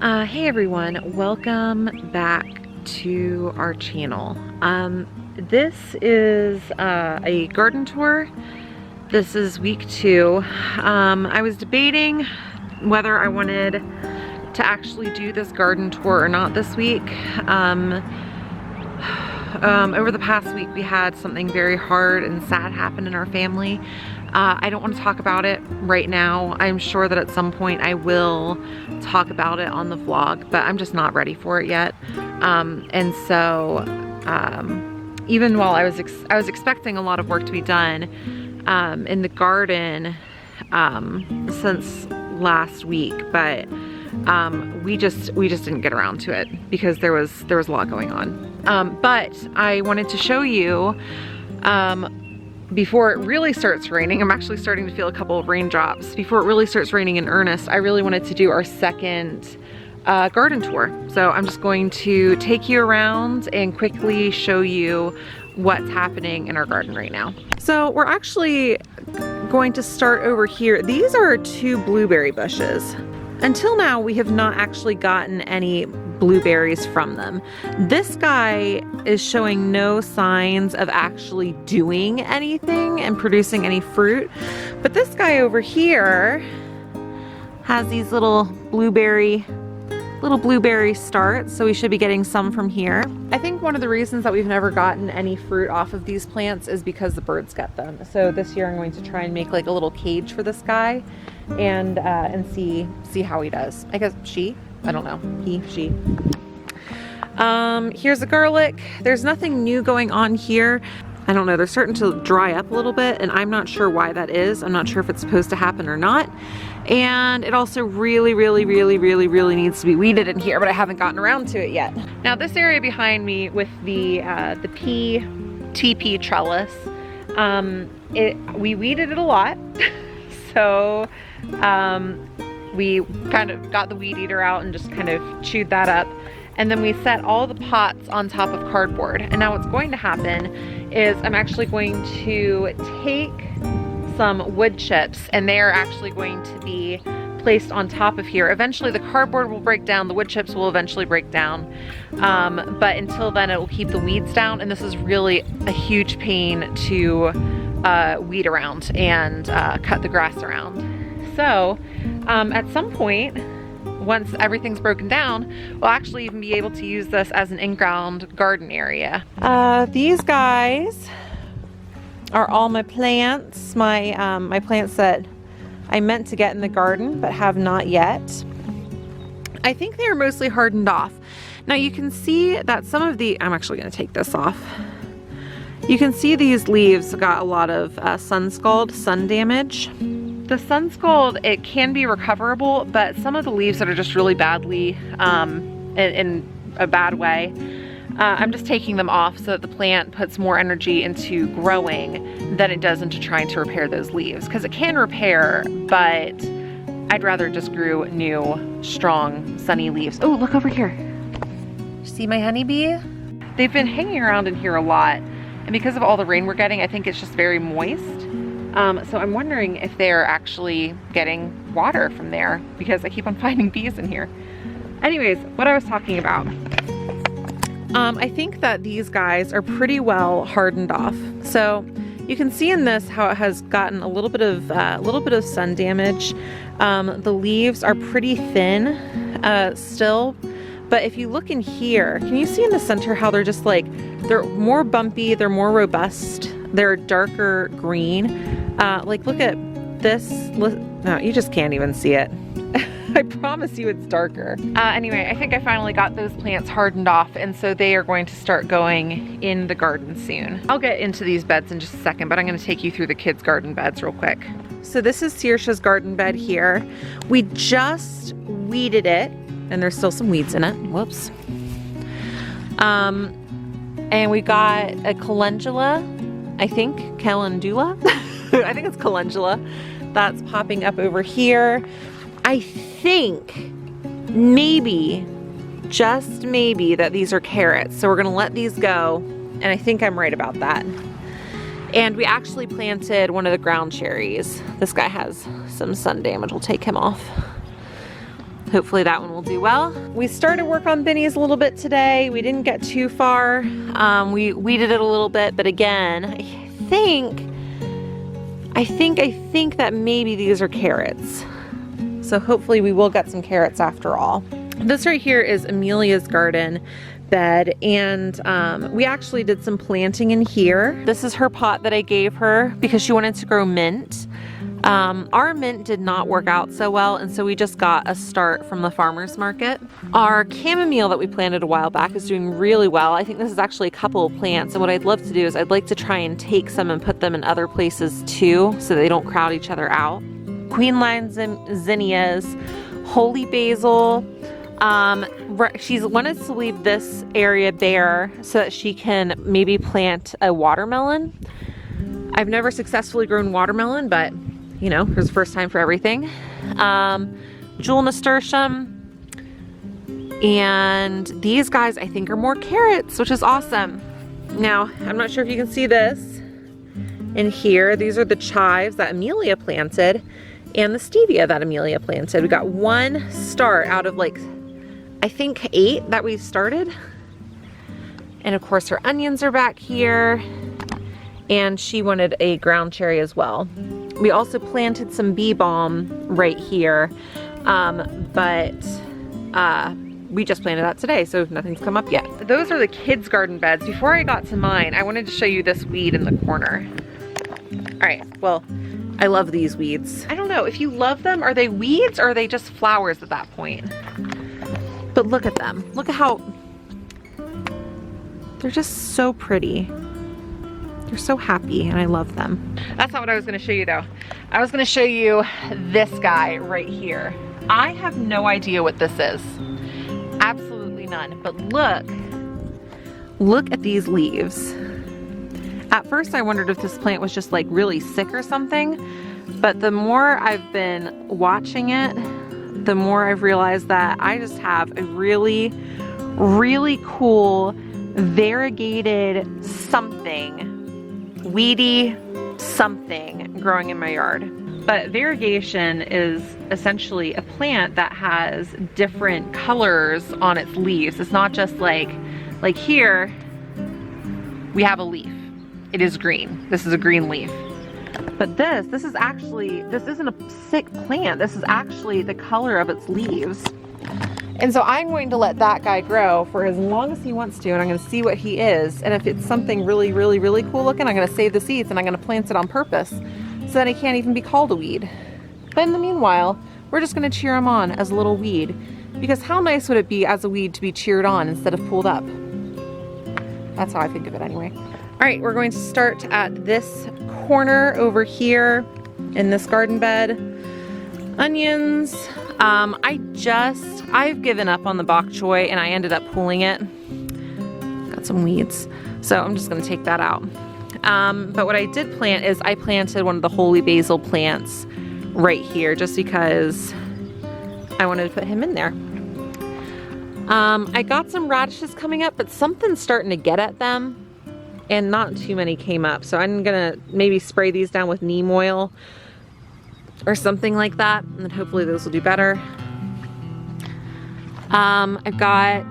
Hey everyone, welcome back to our channel. This is a garden tour. This is week 2. I was debating whether I wanted to actually do this garden tour or not this week. Over the past week we had something very hard and sad happen in our family. I don't want to talk about it right now. I'm sure that at some point I will talk about it on the vlog, but I'm just not ready for it yet. And so even while I was expecting a lot of work to be done in the garden since last week, but we just didn't get around to it because there was a lot going on. But I wanted to show you before it really starts raining. I'm actually starting to feel a couple of raindrops. Before it really starts raining in earnest, I really wanted to do our second garden tour. So I'm just going to take you around and quickly show you what's happening in our garden right now. So we're actually going to start over here. These are 2 blueberry bushes. Until now, we have not actually gotten any blueberries from them. This guy is showing no signs of actually doing anything and producing any fruit. But this guy over here has these little blueberry starts, so we should be getting some from here. I think one of the reasons that we've never gotten any fruit off of these plants is because the birds get them. So this year I'm going to try and make like a little cage for this guy and see how he does. I guess she, I don't know, he, she. Here's a garlic. There's nothing new going on here. I don't know, they're starting to dry up a little bit and I'm not sure why that is. I'm not sure if it's supposed to happen or not. And it also really needs to be weeded in here, but I haven't gotten around to it yet. Now this area behind me with the TP trellis, we weeded it a lot. So we kind of got the weed eater out and just kind of chewed that up. And then we set all the pots on top of cardboard. And now what's going to happen is I'm actually going to take some wood chips and they are actually going to be placed on top of here. Eventually the cardboard will break down, the wood chips will eventually break down. But until then it will keep the weeds down, and this is really a huge pain to weed around and cut the grass around. So at some point, once everything's broken down, we'll actually even be able to use this as an in-ground garden area. These guys are all my plants, my plants that I meant to get in the garden but have not yet. I think they are mostly hardened off. Now you can see that some of the, I'm actually going to take this off. You can see these leaves got a lot of sun damage. The sun scald, it can be recoverable, but some of the leaves that are just really badly in a bad way, I'm just taking them off so that the plant puts more energy into growing than it does into trying to repair those leaves, because it can repair, but I'd rather just grew new, strong, sunny leaves. Oh, look over here. See my honeybee? They've been hanging around in here a lot, and because of all the rain we're getting, I think it's just very moist. So I'm wondering if they're actually getting water from there, because I keep on finding bees in here. Anyways, what I was talking about. I think that these guys are pretty well hardened off. So you can see in this how it has gotten a little bit of sun damage. The leaves are pretty thin still, but if you look in here, can you see in the center how they're just like, they're more bumpy, they're more robust, they're darker green. Like look at this, no, you just can't even see it. I promise you it's darker. Anyway, I think I finally got those plants hardened off, and so they are going to start going in the garden soon. I'll get into these beds in just a second, but I'm gonna take you through the kids' garden beds real quick. So this is Saoirse's garden bed here. We just weeded it, and there's still some weeds in it, whoops. And we got a calendula, I think, calendula? I think it's calendula. That's popping up over here. I think maybe, just maybe, that these are carrots. So we're gonna let these go, and I think I'm right about that. And we actually planted one of the ground cherries. This guy has some sun damage. We'll take him off. hopefully that one will do well. We started work on Benny's a little bit today. We didn't get too far. We weeded it a little bit, but again, I think that maybe these are carrots. So hopefully we will get some carrots after all. This right here is Amelia's garden bed, and we actually did some planting in here. This is her pot that I gave her because she wanted to grow mint. Our mint did not work out so well, and so we just got a start from the farmer's market. Our chamomile that we planted a while back is doing really well. I think this is actually a couple of plants, and what I'd love to do is I'd like to try and take some and put them in other places too, so they don't crowd each other out. Queen Line zinnias, holy basil. She's wanted to leave this area bare so that she can maybe plant a watermelon. I've never successfully grown watermelon, but you know, here's the first time for everything. Jewel nasturtium. And these guys I think are more carrots, which is awesome. Now, I'm not sure if you can see this in here. These are the chives that Amelia planted and the stevia that Amelia planted. We got one start out of like, I think 8 that we started. And of course her onions are back here. And she wanted a ground cherry as well. We also planted some bee balm right here, but we just planted that today, so nothing's come up yet. Those are the kids' garden beds. Before I got to mine, I wanted to show you this weed in the corner. All right, well, I love these weeds. I don't know, if you love them, are they weeds or are they just flowers at that point? But look at them. Look at how, they're just so pretty. They're so happy and I love them. That's not what I was gonna show you though. I was gonna show you this guy right here. I have no idea what this is. Absolutely none, but look at these leaves. At first I wondered if this plant was just like really sick or something, but the more I've been watching it, the more I've realized that I just have a really, really cool variegated something, weedy something growing in my yard. But variegation is essentially a plant that has different colors on its leaves. It's not just like here we have a leaf. It is green. This is a green leaf. But this isn't a sick plant. This is actually the color of its leaves. And so I'm going to let that guy grow for as long as he wants to, and I'm going to see what he is. And if it's something really, really, really cool looking, I'm going to save the seeds and I'm going to plant it on purpose so that it can't even be called a weed. But in the meanwhile, we're just going to cheer him on as a little weed, because how nice would it be as a weed to be cheered on instead of pulled up? That's how I think of it anyway. All right, we're going to start at this corner over here in this garden bed. Onions. I've given up on the bok choy and I ended up pulling it. Got some weeds. So I'm just gonna take that out. But what I did plant is I planted one of the holy basil plants right here just because I wanted to put him in there. I got some radishes coming up, but something's starting to get at them and not too many came up. So I'm gonna maybe spray these down with neem oil or something like that, and then hopefully those will do better. I've got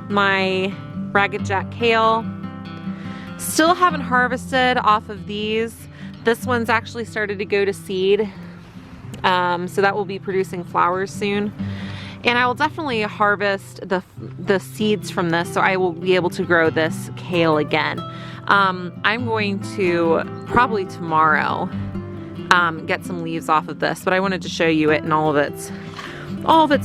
my Ragged Jack kale. Still haven't harvested off of these. This one's actually started to go to seed, so that will be producing flowers soon. And I will definitely harvest the seeds from this, so I will be able to grow this kale again. I'm going to, probably tomorrow, get some leaves off of this, but I wanted to show you it in all of its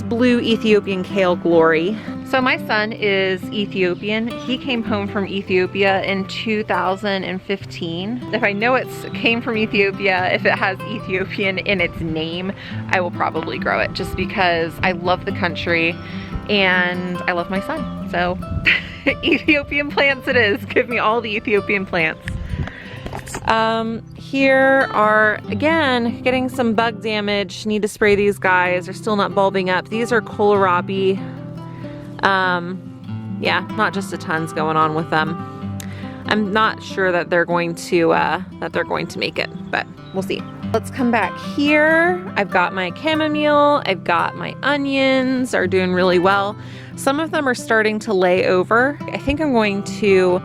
blue Ethiopian kale glory. So my son is Ethiopian. He came home from Ethiopia in 2015. If I know it came from Ethiopia, if it has Ethiopian in its name, I will probably grow it just because I love the country and I love my son. So Ethiopian plants it is. Give me all the Ethiopian plants. Here are, again, getting some bug damage. Need to spray these guys. They're still not bulbing up. These are Kohlrabi. Yeah, not just a tons going on with them. I'm not sure that they're going to make it, but we'll see. Let's come back here. I've got my chamomile, I've got my onions are doing really well. Some of them are starting to lay over. I think I'm going to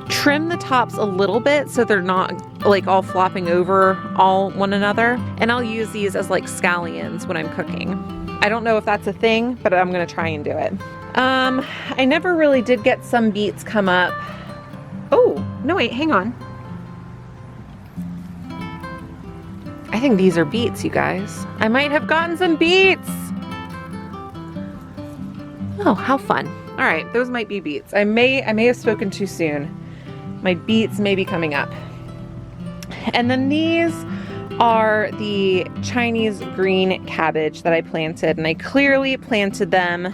trim the tops a little bit so they're not like all flopping over all one another. And I'll use these as like scallions when I'm cooking. I don't know if that's a thing, but I'm gonna try and do it. I never really did get some beets come up. Oh, no wait, hang on. I think these are beets, you guys. I might have gotten some beets. Oh, how fun. All right, those might be beets. I may have spoken too soon. My beets may be coming up. And then these are the Chinese green cabbage that I planted, and I clearly planted them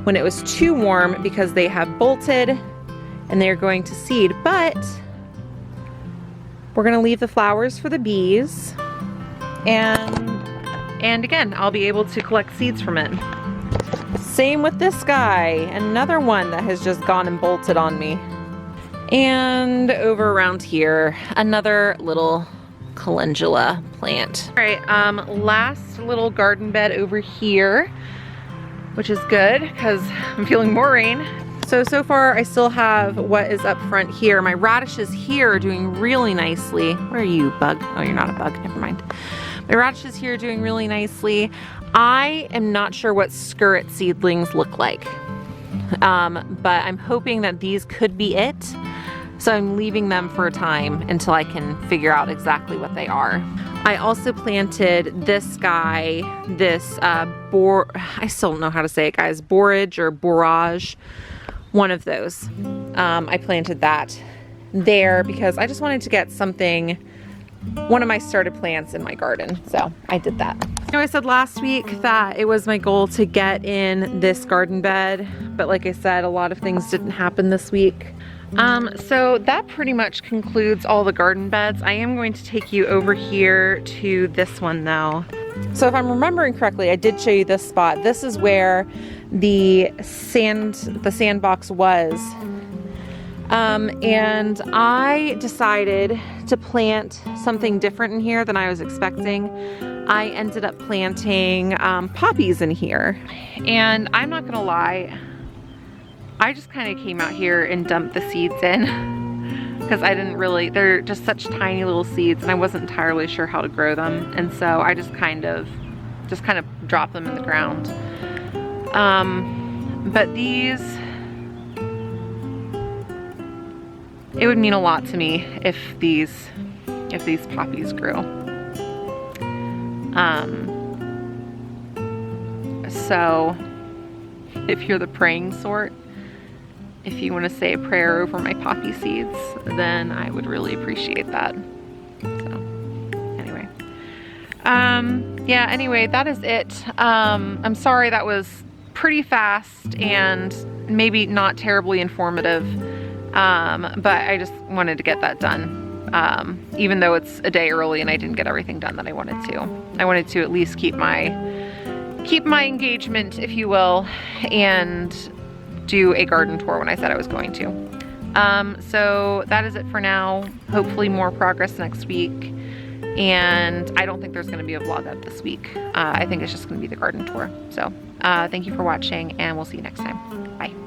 when it was too warm because they have bolted and they're going to seed, but we're gonna leave the flowers for the bees. And again, I'll be able to collect seeds from it. Same with this guy, another one that has just gone and bolted on me. And over around here, another little calendula plant. All right, last little garden bed over here, which is good because I'm feeling more rain. So far I still have what is up front here. My radishes here are doing really nicely. Where are you, bug? Oh, you're not a bug, never mind. My radishes here are doing really nicely. I am not sure what skirt seedlings look like, but I'm hoping that these could be it. So I'm leaving them for a time until I can figure out exactly what they are. I also planted this guy, this I still don't know how to say it, guys, borage or borage, one of those. I planted that there because I just wanted to get something, one of my started plants in my garden. So I did that. You know, I said last week that it was my goal to get in this garden bed, but like I said, a lot of things didn't happen this week. So that pretty much concludes all the garden beds. I am going to take you over here to this one though. So if I'm remembering correctly, I did show you this spot. This is where the sandbox was. And I decided to plant something different in here than I was expecting. I ended up planting poppies in here. And I'm not gonna lie, I just kind of came out here and dumped the seeds in because I didn't really, they're just such tiny little seeds and I wasn't entirely sure how to grow them. And so I just kind of dropped them in the ground. But these, it would mean a lot to me if these poppies grew. So if you're the praying sort, if you want to say a prayer over my poppy seeds, then I would really appreciate that. So anyway, yeah, anyway, that is it. I'm sorry that was pretty fast and maybe not terribly informative, but I just wanted to get that done. Even though it's a day early and I didn't get everything done that I wanted to. I wanted to at least keep my engagement, if you will, and do a garden tour when I said I was going to. So that is it for now. Hopefully more progress next week. And I don't think there's gonna be a vlog up this week. I think it's just gonna be the garden tour. So thank you for watching and we'll see you next time. Bye.